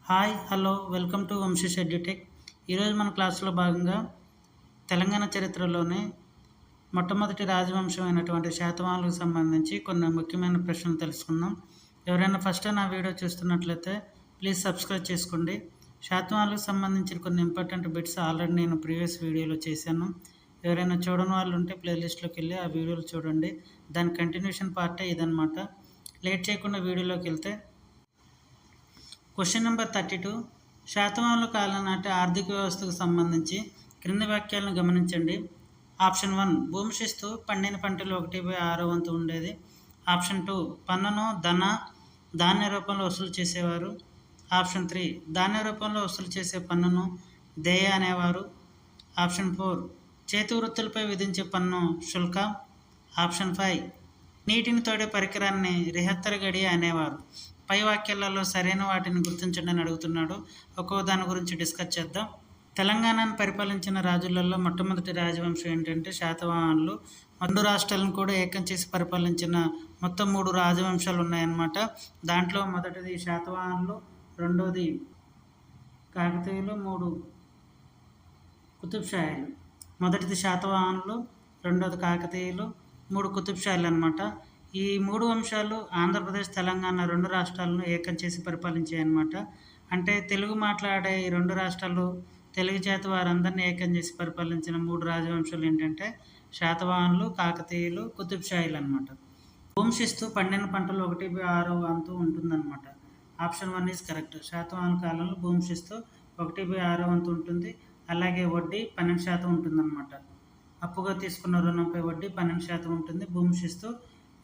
Hi hello welcome to Vamshish edutech. ఈరోజు మన క్లాస్లో భాగంగా తెలంగాణ చరిత్రలోనే మొట్టమొదటి రాజవంశం అయినటువంటి శాతవాహనులకు సంబంధించి కొన్ని ముఖ్యమైన ప్రశ్నలు తెలుసుకుందాం. ఎవరైనా ఫస్ట్ నా వీడియో చూస్తున్నట్లయితే ప్లీజ్ సబ్స్క్రైబ్ చేసుకోండి. శాతవాహనులకు సంబంధించిన కొన్ని ఇంపార్టెంట్ బిట్స్ ఆల్రెడీ నేను ప్రీవియస్ వీడియోలో చేశాను. ఎవరైనా చూడని వాళ్ళు ఉంటే ప్లేలిస్ట్లోకి వెళ్ళి ఆ వీడియోలు చూడండి. దాని కంటిన్యూషన్ పార్టే ఇదనమాట. లేట్ చేయకుండా వీడియోలోకి వెళ్తే క్వశ్చన్ నెంబర్ 32. శాతవాహనుల కాలం నాటి ఆర్థిక వ్యవస్థకు సంబంధించి క్రింది వాక్యాలను గమనించండి. ఆప్షన్ 1, భూమి శిస్తు పండిన పంటలు 1/6 వంతు ఉండేది. ఆప్షన్ 2, పన్నును ధాన్య రూపంలో వసూలు చేసేవారు. ఆప్షన్ 3, ధాన్య రూపంలో వసూలు చేసే పన్నును దేయ అనేవారు. ఆప్షన్ 4, చేతి వృత్తులపై విధించే పన్ను శుల్క. ఆప్షన్ 5, నీటిని తోడే పరికరాన్ని రిహత్తర గడియ అనేవారు. పై వాక్యాలలో సరైన వాటిని గుర్తించండి అని అడుగుతున్నాడు. ఒక్కో దాని గురించి డిస్కస్ చేద్దాం. తెలంగాణను పరిపాలించిన రాజులలో మొట్టమొదటి రాజవంశం ఏంటంటే శాతవాహనులు. 2 రాష్ట్రాలను కూడా ఏకం చేసి పరిపాలించిన మొత్తం 3 రాజవంశాలు ఉన్నాయన్నమాట. దాంట్లో మొదటిది శాతవాహనులు, రెండోది కాకతీయులు, 3 కుతుబ్షాహీలు. మొదటిది శాతవాహనులు, రెండోది కాకతీయులు, 3 కుతుబ్షాహీలు అనమాట. ఈ 3 వంశాలు ఆంధ్రప్రదేశ్, తెలంగాణ 2 రాష్ట్రాలను ఏకం చేసి పరిపాలించాయన్నమాట. అంటే తెలుగు మాట్లాడే ఈ 2 రాష్ట్రాలు తెలుగు జాతి వారందరినీ ఏకం చేసి పరిపాలించిన 3 రాజవంశాలు ఏంటంటే శాతవాహనులు, కాకతీయులు, కుతుబ్షాహీలు అనమాట. భూమి శిస్తు పండిన పంటలు 1/6 వంతు ఉంటుందన్నమాట. Option 1 is correct. శాతవాహనుల కాలంలో భూమి శిస్తు 1/6 వంతు ఉంటుంది. అలాగే వడ్డీ 12% ఉంటుందన్నమాట. అప్పుగా తీసుకున్న రుణంపై వడ్డీ 12% ఉంటుంది. భూమి శిస్తు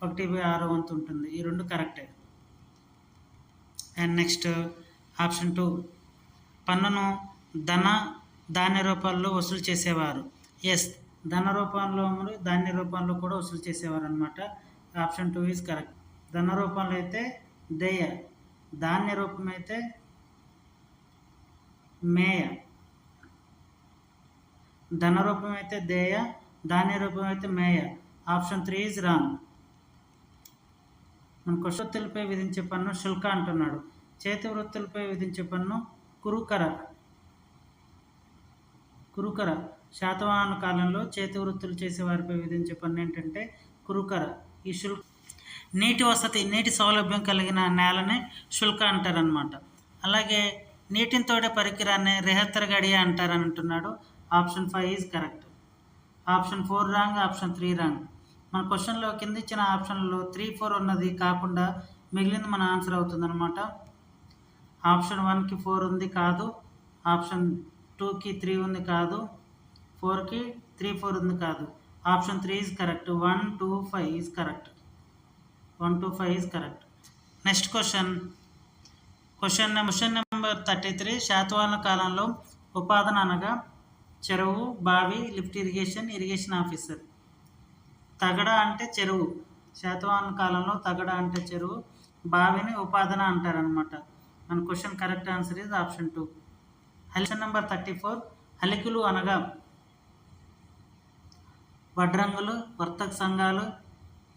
1/6 వంతు ఉంటుంది. ఈ 2 కరెక్టే. అండ్ నెక్స్ట్ ఆప్షన్ 2, పన్నును ధాన్య రూపాల్లో వసూలు చేసేవారు. ఎస్, ధన రూపంలో మరియు ధాన్య రూపంలో కూడా వసూలు చేసేవారు అనమాట. Option 2 is correct. ధన రూపంలో అయితే దేయ, ధాన్య రూపం అయితే మేయ. ధన రూపం అయితే దేయ, ధాన్య రూపం అయితే మేయ. Option 3 is wrong. మన వృత్తులపై విధించే పన్ను శుల్క అంటున్నాడు. చేతి వృత్తులపై విధించే పన్ను కురుకర. శాతవాహన కాలంలో చేతి వృత్తులు చేసే వారిపై విధించే పన్ను ఏంటంటే కురుకర. ఈ శుల్క నీటి సౌలభ్యం కలిగిన నేలని శుల్క అంటారనమాట. అలాగే నీటిని తోడే పరికరాన్ని రిహత్తర గడియ అంటారని అంటున్నాడు. Option 5 is correct. Option 4 wrong, option 3 wrong. మన క్వశ్చన్లో కింద ఇచ్చిన ఆప్షన్లో 3, 4 ఉన్నది కాకుండా మిగిలింది మన ఆన్సర్ అవుతుందన్నమాట. ఆప్షన్ 1కి 4 ఉంది కాదు, ఆప్షన్ 2కి 3 ఉంది కాదు, 4కి 3, 4 ఉంది కాదు. Option 3 is correct. 1, 2, 5 is correct. 1, 2, 5 is correct. Next question number 33. Satavahana కాలంలో ఉపాధన అనగా చెరువు, బావి, లిఫ్ట్ ఇరిగేషన్ ఆఫీసర్. తగడ అంటే చెరువు. శాతవాహన కాలంలో తగడ అంటే చెరువు, బావిని ఉపాధన అంటారనమాట. మన question correct answer is option 2. Question number 34. హలికులు అనగా వడ్రంగులు, వర్తక సంఘాలు,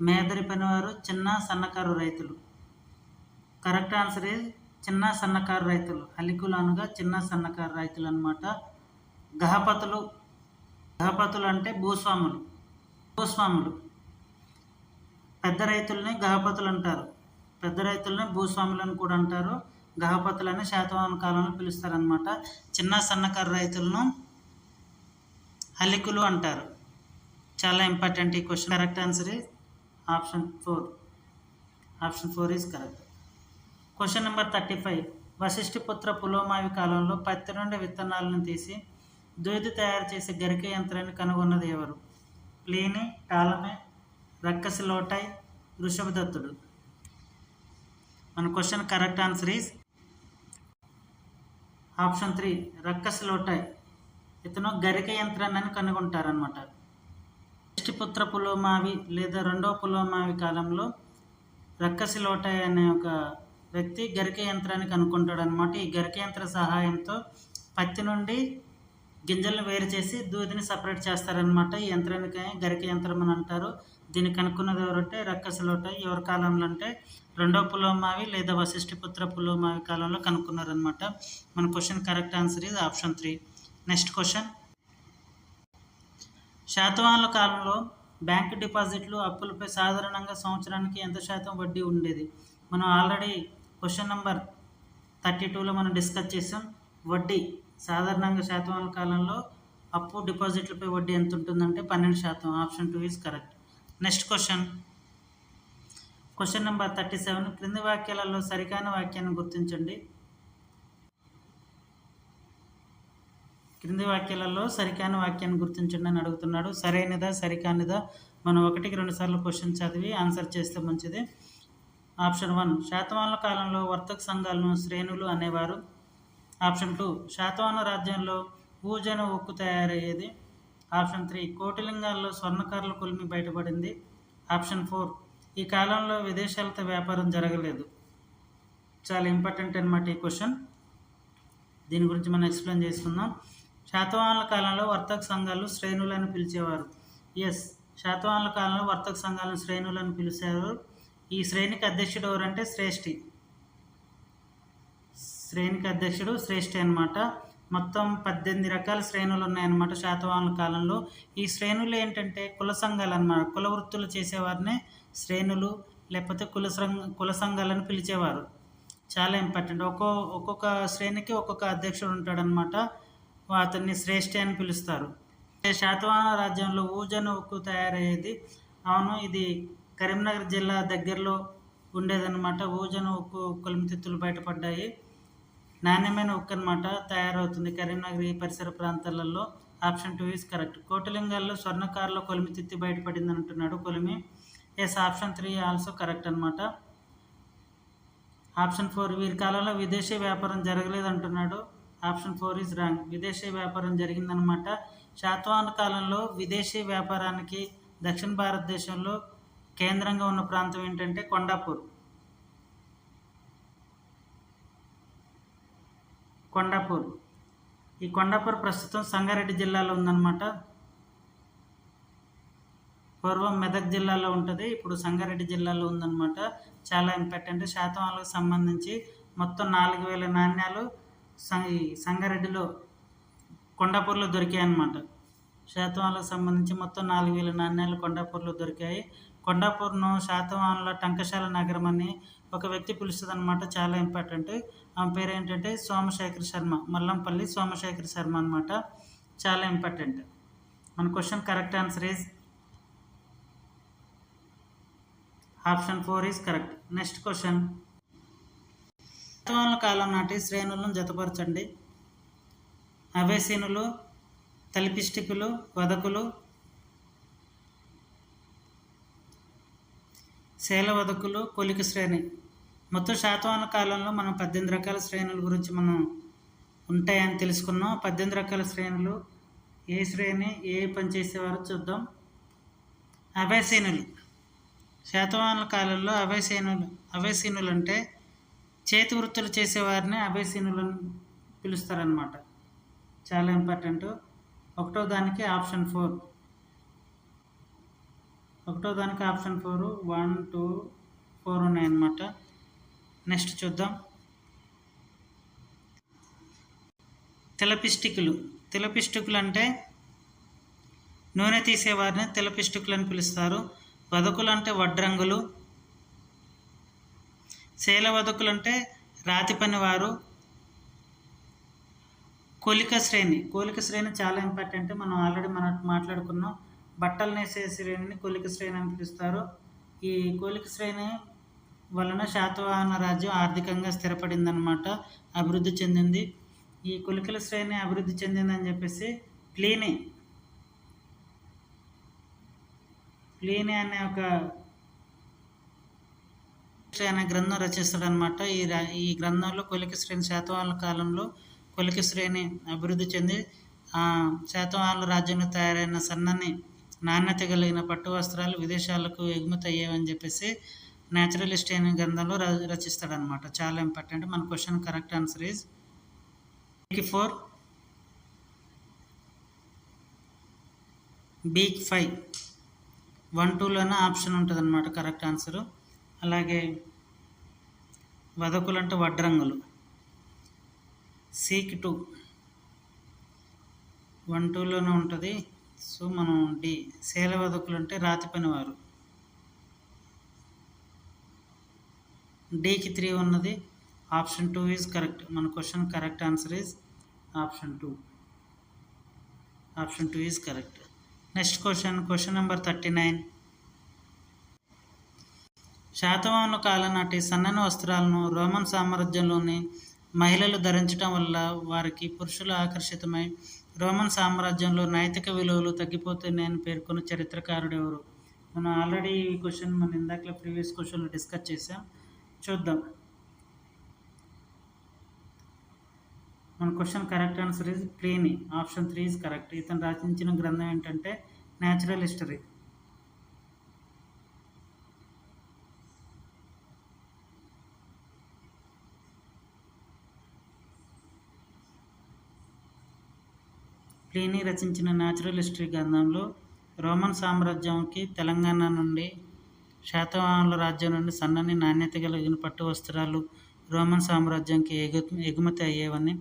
మేదరి పనివారు, చిన్న సన్నకారు రైతులు. కరెక్ట్ ఆన్సర్ ఈజ్ చిన్న సన్నకారు రైతులు. హలికులు అనగా చిన్న సన్నకారు రైతులు అనమాట. గహపతులు అంటే భూస్వాములు. పెద్ద రైతుల్ని గహపతులు అంటారు. పెద్ద రైతుల్ని భూస్వాములను కూడా అంటారు. గహపతులని శాతవాహన కాలంలో పిలుస్తారనమాట. చిన్న సన్నకారు రైతులను హలికులు అంటారు. చాలా ఇంపార్టెంట్ ఈ question. Correct answer is option 4. Option 4 is correct. Question number 35. Vasishthiputra Pulomavi కాలంలో పత్తి నుండి విత్తనాలను తీసి దూది తయారు చేసే గరిక యంత్రాన్ని కనుగొన్నది ఎవరు? ప్లీని, టాలమే, రక్కసి లోటాయ్, వృషభదత్తుడు. మన question correct answer is option 3, రక్కసి లోటాయ్. ఇతను గరిక యంత్రాన్ని కనుగొంటారనమాట. వశిష్ఠిపుత్ర పులోమావి లేదా 2వ పులోమావి కాలంలో రక్కసి లోటాయ్ అనే ఒక వ్యక్తి గరిక యంత్రాన్ని కనుక్కుంటాడనమాట. ఈ గరిక యంత్ర సహాయంతో పత్తి నుండి గింజలను వేరు చేసి దూదిని సపరేట్ చేస్తారనమాట. ఈ యంత్రానికి గరిక యంత్రం అని అంటారు. దీన్ని కనుక్కున్నది ఎవరంటే రక్కసలోట. ఎవరి కాలంలో అంటే రెండవ పులోమావి లేదా వశిష్ఠిపుత్ర పులోమావి కాలంలో కనుక్కున్నారనమాట. మన question correct answer is option 3. Next question, శాతవాహనుల కాలంలో బ్యాంక్ డిపాజిట్లు అప్పులపై సాధారణంగా సంవత్సరానికి ఎంత శాతం వడ్డీ ఉండేది? మనం ఆల్రెడీ క్వశ్చన్ నెంబర్ 32లో మనం డిస్కస్ చేసాం. వడ్డీ సాధారణంగా శాతవాహనుల కాలంలో అప్పు డిపాజిట్లపై వడ్డీ ఎంత ఉంటుందంటే 12%. Option 2 is correct. Next question number 37, క్రింది వాక్యాలలో సరికాని వాక్యాన్ని గుర్తించండి. క్రింది వాక్యాలలో సరికాని వాక్యాన్ని గుర్తించండి అని అడుగుతున్నాడు. సరైనదా సరికానిదా మనం 1-2 సార్లు క్వశ్చన్ చదివి ఆన్సర్ చేస్తే మంచిది. ఆప్షన్ 1, శాతవాహనుల కాలంలో వర్తక సంఘాలను శ్రేణులు అనేవారు. ఆప్షన్ 2, శాతవాహన రాజ్యంలో ఊజన ఉక్కు తయారయ్యేది. ఆప్షన్ 3, కోటిలింగాల్లో స్వర్ణకారుల కొలిమి బయటపడింది. ఆప్షన్ 4, ఈ కాలంలో విదేశాలతో వ్యాపారం జరగలేదు. చాలా ఇంపార్టెంట్ అనమాట ఈ క్వశ్చన్. దీని గురించి మనం ఎక్స్ప్లెయిన్ చేసుకుందాం. శాతవాహనుల కాలంలో వర్తక సంఘాలు శ్రేణులను పిలిచేవారు. ఎస్, శాతవాహనుల కాలంలో వర్తక సంఘాలను శ్రేణులను పిలిచేవారు. ఈ శ్రేణికి అధ్యక్షుడు ఎవరంటే శ్రేష్ఠి. శ్రేణికి అధ్యక్షుడు శ్రేష్ఠి అనమాట. మొత్తం 18 రకాల శ్రేణులు ఉన్నాయన్నమాట శాతవాహనుల కాలంలో. ఈ శ్రేణులు ఏంటంటే కుల సంఘాలు అన్నమాట. కుల వృత్తులు చేసేవారినే శ్రేణులు లేకపోతే కుల సంఘాలను పిలిచేవారు. చాలా ఇంపార్టెంట్. ఒక్కొక్క శ్రేణికి ఒక్కొక్క అధ్యక్షుడు ఉంటాడనమాట. అతన్ని శ్రేష్ఠి అని పిలుస్తారు. శాతవాహన రాజ్యంలో ఊజన ఉక్కు తయారయ్యేది. అవును, ఇది కరీంనగర్ జిల్లా దగ్గరలో ఉండేదన్నమాట. ఊజన ఉక్కు కొలిమితిత్తులు బయటపడ్డాయి. నాణ్యమైన ఉక్కు అనమాట తయారవుతుంది కరీంనగర్ ఈ పరిసర ప్రాంతాలలో. Option 2 is correct. కోటిలింగాల్లో స్వర్ణకారుల కొలిమితిత్తి బయటపడింది అంటున్నాడు. కొలిమి. ఎస్, ఆప్షన్ 3 ఆల్సో కరెక్ట్ అనమాట. ఆప్షన్ 4, వీరి కాలంలో విదేశీ వ్యాపారం జరగలేదు అంటున్నాడు. Option 4 is wrong. విదేశీ వ్యాపారం జరిగిందనమాట. శాతవాహన కాలంలో విదేశీ వ్యాపారానికి దక్షిణ భారతదేశంలో కేంద్రంగా ఉన్న ప్రాంతం ఏంటంటే కొండాపూర్. ఈ కొండాపూర్ ప్రస్తుతం సంగారెడ్డి జిల్లాలో ఉందన్నమాట. పూర్వం మెదక్ జిల్లాలో ఉంటుంది, ఇప్పుడు సంగారెడ్డి జిల్లాలో ఉందన్నమాట. చాలా ఇంపార్టెంట్. శాతవాహనులకు సంబంధించి మొత్తం 4000 నాణ్యాలు సంగారెడ్డిలో కొండాపూర్లో దొరికాయి అన్నమాట. శాతవాహనులకు సంబంధించి మొత్తం 4000 నాణ్యాలు కొండాపూర్లో దొరికాయి. కొండాపూర్ను శాతవాహనుల టంకశాల నగరం అని ఒక వ్యక్తి పిలుస్తుంది అనమాట. చాలా ఇంపార్టెంట్. ఆమె పేరు ఏంటంటే సోమశేఖర్ శర్మ, మల్లంపల్లి సోమశేఖర్ శర్మ అనమాట. చాలా ఇంపార్టెంట్. మన question correct answer is option 4 is correct. Next question, శాతవాహనుల కాలం నాటి శ్రేణులను జతపరచండి. అవేసీనులు, తలిపిస్టికులు, వదకులు, శైలవదకులు, కొలిక శ్రేణి. మొత్తం శాతవాహన కాలంలో మనం 18 రకాల శ్రేణుల గురించి మనం ఉంటాయని తెలుసుకున్నాం. 18 రకాల శ్రేణులు ఏ శ్రేణి ఏ పని చేసేవారో చూద్దాం. అవేసీనులు. శాతవాహనుల కాలంలో అవేసీనులు అంటే చేతి వృత్తులు చేసేవారిని అవేసీనులను పిలుస్తారనమాట. చాలా ఇంపార్టెంట్. ఒకటో దానికి ఆప్షన్ 4. 1, 2, 4 ఉన్నాయన్నమాట. నెక్స్ట్ చూద్దాం. తిలపిస్టికులు అంటే నూనె తీసేవారిని తిలపిస్టికులు అని పిలుస్తారు. వదకులు అంటే వడ్రంగులు. శైల వదకులు అంటే రాతి పనివారు. కోలిక శ్రేణి చాలా ఇంపార్టెంట్. మనం ఆల్రెడీ మాట్లాడుకున్నాం. బట్టలు నేసే శ్రేణిని కోలిక శ్రేణి అని పిలుస్తారు. ఈ కోలిక శ్రేణి వలన శాతవాహన రాజ్యం ఆర్థికంగా స్థిరపడిందనమాట, అభివృద్ధి చెందింది. ఈ కొలికల శ్రేణి అభివృద్ధి చెందిందని చెప్పేసి ప్లీనీ అనే ఒక అనే గ్రంథం రచిస్తాడనమాట. ఈ గ్రంథంలో కొలిక శ్రేణి శాతవాహనుల కాలంలో కొలిక శ్రేణి అభివృద్ధి చెంది శాతవాహనుల రాజ్యంలో తయారైన సన్నని నాణ్యత కలిగిన పట్టు వస్త్రాలు విదేశాలకు ఎగుమతి అయ్యేవని చెప్పేసి న్యాచురలిస్ట్ అనే గ్రంథంలో రచిస్తాడనమాట. చాలా ఇంపార్టెంట్. మన question correct answer is 4, B 5. 1, 2లోనే ఆప్షన్ ఉంటుంది అనమాట కరెక్ట్ ఆన్సరు. అలాగే వదకులు అంటే వడ్రంగులు, సీక్ 2 1, 2లోనే ఉంటుంది. సో మనం డి. శీల వదకులు అంటే రాతి పనివారు, డికి 3 ఉన్నది. Option 2 is correct. మన question correct answer is option 2. Option 2 is correct. Next question number 39. శాతవాహనుల కాలం నాటి సన్నని వస్త్రాలను రోమన్ సామ్రాజ్యంలోని మహిళలు ధరించడం వల్ల వారికి పురుషులు ఆకర్షితమై రోమన్ సామ్రాజ్యంలో నైతిక విలువలు తగ్గిపోతున్నాయని పేర్కొన్న చరిత్రకారుడు ఎవరు? మనం ఆల్రెడీ ఈ క్వశ్చన్ మనం ఇందాక ప్రీవియస్ క్వశ్చన్లో డిస్కస్ చేసాం. చూద్దాం. మన question correct answer is Pliny. Option 3 is correct. ఇతను రచించిన గ్రంథం ఏంటంటే న్యాచురల్ హిస్టరీ. ప్లీనీ రచించిన న్యాచురల్ హిస్టరీ గ్రంథంలో రోమన్ సామ్రాజ్యంకి తెలంగాణ నుండి శాతవాహనుల రాజ్యం నుండి సన్నని నాణ్యత కలిగిన పట్టు వస్త్రాలు రోమన్ సామ్రాజ్యానికి ఎగుమతి అయ్యేవని,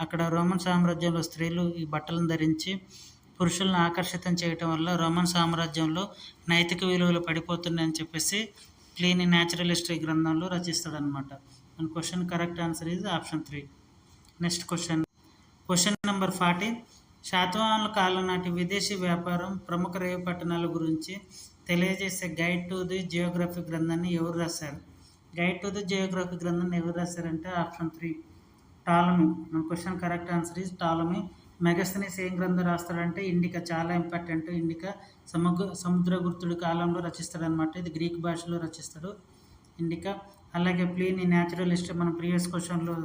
అక్కడ రోమన్ సామ్రాజ్యంలో స్త్రీలు ఈ బట్టలను ధరించి పురుషులను ఆకర్షితం చేయటం వల్ల రోమన్ సామ్రాజ్యంలో నైతిక విలువలు పడిపోతున్నాయని చెప్పేసి ప్లీనీ న్యాచురల్ హిస్టరీ గ్రంథంలో రచిస్తాడనమాట. మన question correct answer is option 3. Next question number 40. శాతవాహనుల కాలం నాటి విదేశీ వ్యాపారం ప్రముఖ రేవు పట్టణాల గురించి తెలియజేసే గైడ్ టు ది జియోగ్రఫీ గ్రంథాన్ని ఎవరు రాశారు? గైడ్ టు ది జియోగ్రఫీ గ్రంథాన్ని ఎవరు రాశారంటే ఆప్షన్ 3 టాలమీ. మన question correct answer is Ptolemy. Megasthenes ఏం గ్రంథం రాస్తాడంటే ఇండికా. చాలా ఇంపార్టెంట్. ఇండికా సముద్రగుప్తుడి కాలంలో రచిస్తాడనమాట. ఇది గ్రీక్ భాషలో రచిస్తాడు ఇండికా. అలాగే ప్లీనీ న్యాచురల్ హిస్టరీ మనం ప్రీవియస్ క్వశ్చన్లో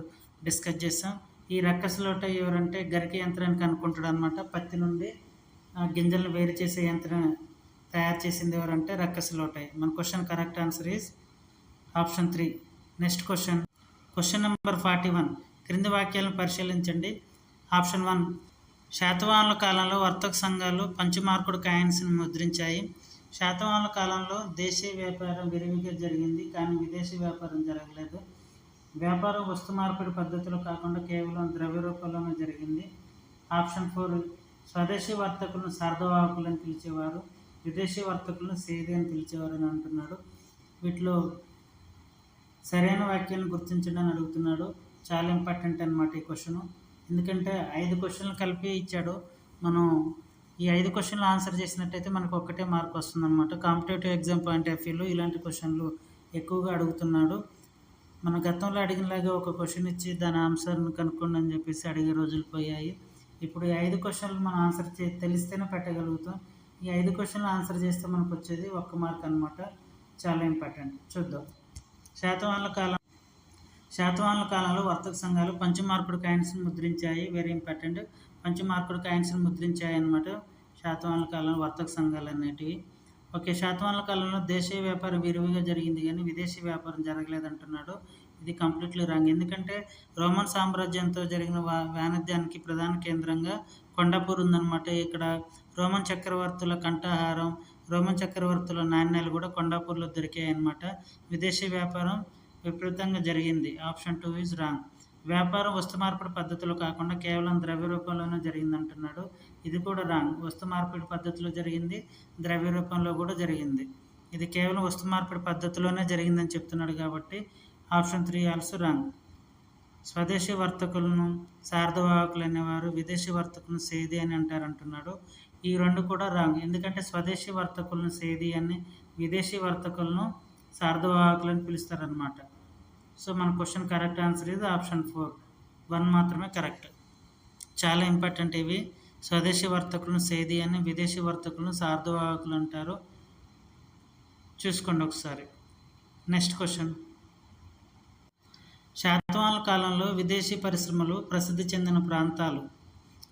డిస్కస్ చేసాం. ఈ రక్కసలోట ఎవరంటే గరిక యంత్రాన్ని కనుక్కుంటాడు అనమాట. పత్తి నుండి గింజలను వేరు చేసే యంత్రం తయారు చేసింది ఎవరంటే రక్కసలోటాయ్. మన question correct answer is option 3. Next question number 41. క్రింది వాక్యాలను పరిశీలించండి. ఆప్షన్ 1. శాతవాహనుల కాలంలో వర్తక సంఘాలు పంచమార్కుడు కాయిన్స్ని ముద్రించాయి. శాతవాహనుల కాలంలో దేశీయ వ్యాపారం విరివిగా జరిగింది, కానీ విదేశీ వ్యాపారం జరగలేదు. వ్యాపారం వస్తు మార్పిడి పద్ధతిలో కాకుండా కేవలం ద్రవ్య రూపంలోనే జరిగింది. ఆప్షన్ 4. స్వదేశీ వర్తకులను సార్ధవాహకులని పిలిచేవారు, విదేశీ వర్తకులను సేది అని పిలిచేవారు అని అంటున్నాడు. వీటిలో సరైన వాక్యాలను గుర్తించడం అని అడుగుతున్నాడు. చాలా ఇంపార్టెంట్ అనమాట ఈ క్వశ్చన్. ఎందుకంటే 5 క్వశ్చన్లు కలిపి ఇచ్చాడు. మనం ఈ 5 క్వశ్చన్లు ఆన్సర్ చేసినట్టయితే మనకు ఒక్కటే మార్క్ వస్తుంది అనమాట. కాంపిటేటివ్ ఎగ్జామ్ పాయింట్ ఆఫ్ వ్యూలో ఇలాంటి క్వశ్చన్లు ఎక్కువగా అడుగుతున్నాడు. మన గతంలో అడిగినలాగా ఒక క్వశ్చన్ ఇచ్చి దాని ఆన్సర్ను కనుక్కోండి అని చెప్పేసి అడిగే రోజులు పోయాయి. ఇప్పుడు ఈ 5 క్వశ్చన్లు మనం ఆన్సర్ తెలిస్తేనే పెట్టగలుగుతాం. ఈ 5 క్వశ్చన్లు ఆన్సర్ చేస్తే మనకు వచ్చేది 1 మార్క్ అనమాట. చాలా ఇంపార్టెంట్. చూద్దాం. శాతవాహనుల కాలంలో వర్తక సంఘాలు పంచమార్కుడు కాయిన్స్ని ముద్రించాయి. Very important. పంచమార్కుడు కాయిన్స్ని ముద్రించాయి అన్నమాట శాతవాహనుల కాలంలో వర్తక సంఘాలు అనేటివి. ఓకే. శాతవాహనుల కాలంలో దేశీయ వ్యాపారం విరివిగా జరిగింది, కానీ విదేశీ వ్యాపారం జరగలేదంటున్నాడు. ఇది కంప్లీట్లీ రాంగ్. ఎందుకంటే రోమన్ సామ్రాజ్యంతో జరిగిన వాణిజ్యానికి ప్రధాన కేంద్రంగా కొండాపూర్ ఉందన్నమాట. ఇక్కడ రోమన్ చక్రవర్తుల కంఠహారం, రోమన్ చక్రవర్తుల నాణ్యాలు కూడా కొండాపూర్లో దొరికాయి అన్నమాట. విదేశీ వ్యాపారం విపరీతంగా జరిగింది. Option 2 is wrong. వ్యాపారం వస్తు మార్పిడి పద్ధతిలో కాకుండా కేవలం ద్రవ్య రూపంలోనే జరిగింది అంటున్నాడు. ఇది కూడా రాంగ్. వస్తు మార్పిడి పద్ధతిలో జరిగింది, ద్రవ్య రూపంలో కూడా జరిగింది. ఇది కేవలం వస్తు మార్పిడి పద్ధతిలోనే జరిగిందని చెప్తున్నాడు కాబట్టి ఆప్షన్ 3 ఆల్సో రాంగ్. స్వదేశీ వర్తకులను సార్ధవాహకులు అనేవారు, విదేశీ వర్తకులను సేది అని అంటున్నాడు. ఈ 2 కూడా రాంగ్. ఎందుకంటే స్వదేశీ వర్తకులను సేది అని, విదేశీ వర్తకులను సార్ధవాహకులను పిలుస్తారనమాట. సో మన క్వశ్చన్ కరెక్ట్ ఆన్సర్ ఇది ఆప్షన్ 4. 1 మాత్రమే కరెక్ట్. చాలా ఇంపార్టెంట్ ఇవి. స్వదేశీ వర్తకులను సేది అని, విదేశీ వర్తకులను సార్ధవాహకులు అంటారు. చూసుకోండి ఒకసారి. Next question. శాతవాహనుల కాలంలో విదేశీ పరిశ్రమలు ప్రసిద్ధి చెందిన ప్రాంతాలు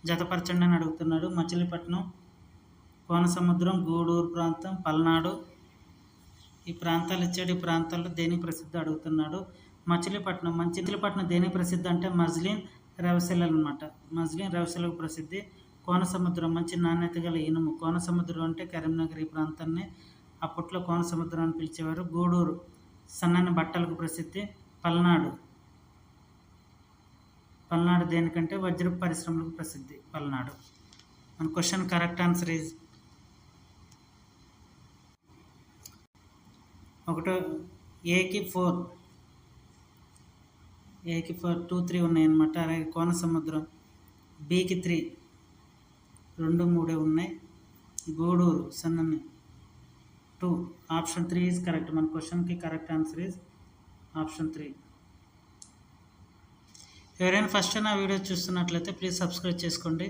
జతపరచండి అని అడుగుతున్నాడు. మచిలీపట్నం, కోనసముద్రం, గూడూరు ప్రాంతం, పల్నాడు. ఈ ప్రాంతాలు ఇచ్చాడు. ఈ ప్రాంతాల్లో దేనికి ప్రసిద్ధి అడుగుతున్నాడు. మచిలీపట్నం దేనికి ప్రసిద్ధి అంటే మజ్లిన్ రవిశిలలు అనమాట. మజ్లిన్ రవిశిలకు ప్రసిద్ధి. కోనసముద్రం మంచి నాణ్యత గల ఇనుము. కోనసముద్రం అంటే కరీంనగర్ ఈ ప్రాంతాన్ని అప్పట్లో కోన సముద్రం అని పిలిచేవారు. గూడూరు సన్నని బట్టలకు ప్రసిద్ధి. పల్నాడు దేనికంటే వజ్రపు పరిశ్రమలకు ప్రసిద్ధి పల్నాడు. మన క్వశ్చన్ కరెక్ట్ ఆన్సర్ ఈజ్ ఒకటో ఏకి 4 2, 3 ఉన్నాయన్నమాట. అలాగే కోన సముద్రం. బికి 3 2, 3 ఉన్నాయి. గూడూరు సన్నని 2. Option 3 is correct. మన క్వశ్చన్కి కరెక్ట్ ఆన్సర్ ఈజ్ ఆప్షన్ 3. ఎవరైనా ఫస్ట్ నా వీడియో చూస్తున్నట్లయితే ప్లీజ్ సబ్స్క్రైబ్ చేసుకోండి.